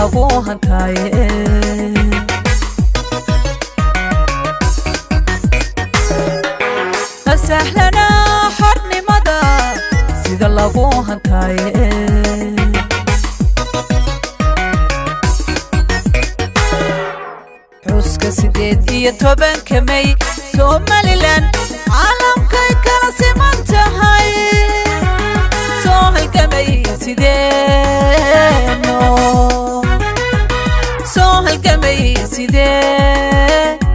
lagu hantaaye sahlana xornimada sida lagu hantaaye xuska 18 May Somaliland caalamkay kala siman tahay soo halgamay sideeno soo halgamay sideeno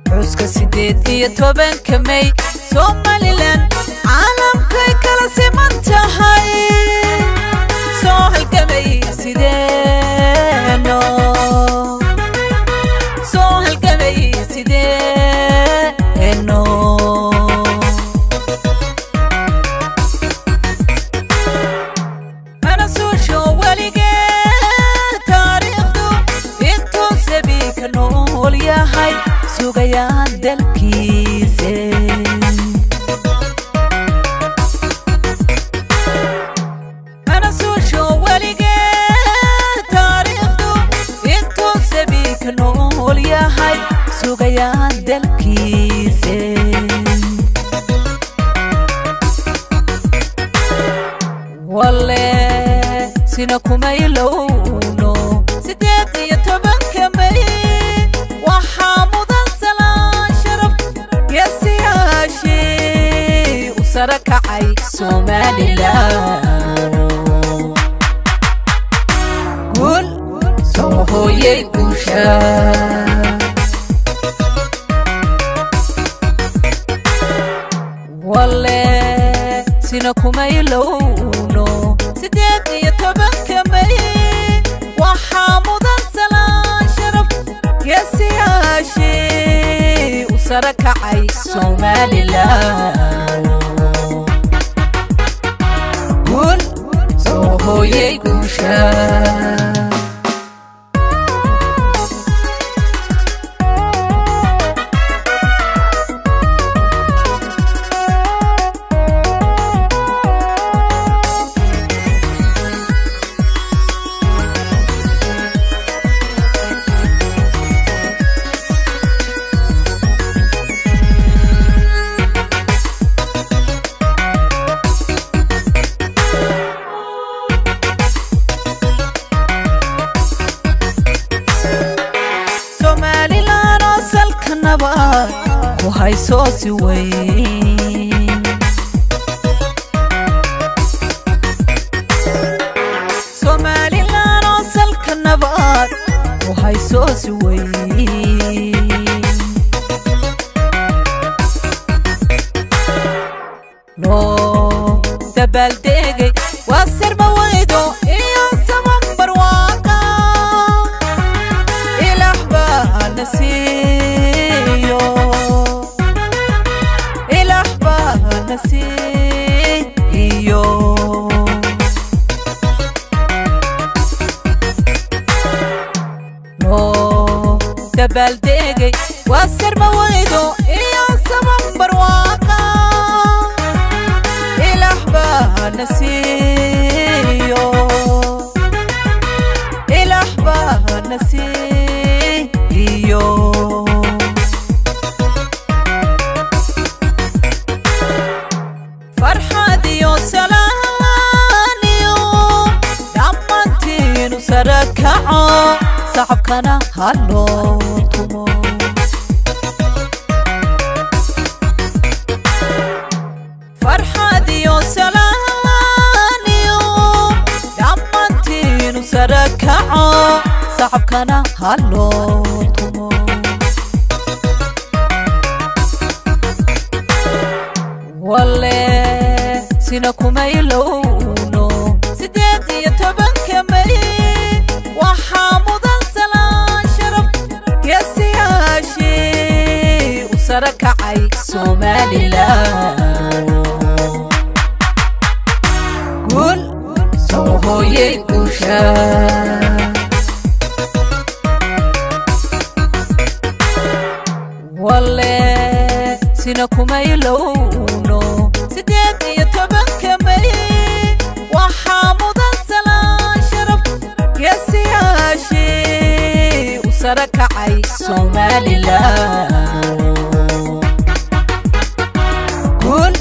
xuska 18 May Somaliland caalamkay kala siman tahay soo halgamay sideeno soo halgamay sideeno ana soo waligee taariikhdu intuu sabiika nool yahay sugayaan dalkiisa ana soo waligee taariikhdu intuu sabiika nool yahay sugayaan dalkiisa walle sina kuma ilowno 18 May waxaa mudan salaan sharaf geesiyaashii u sare kacay Somaliland gul soo hooyay guusha walle sina kuma ilowno 18 May waxaa mudan salaan sharaf geesiyaashii u sare kacay Somaliland gul soo hooyay guusha Somaliland asalka nabad ku hayso si weyn Somaliland asalka nabad ku hayso si weyn no dabaldegay wasir mawaydo iyo sabab barwaqa nasiyo ilahba nasiyo no dabaldegay wasir mawaydo iyo sabab barwaqa ilahba nasiyo ilahba nasiyo فرحة يو سلام يو دمتين سركعو صاحبكنا هالو تمو فرحة يو سلام يو دمتين سركعو صاحبكنا هالو تمو walle sina kuma ilowno 18 May waxaa mudan salaan sharaf geesiyaashii u sare kacay Somaliland gul soo hooyay guusha walle sina kuma ilowno 18 سركعي سومالي لانو كل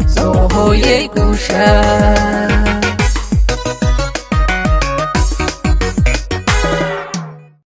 سوهو يقوشا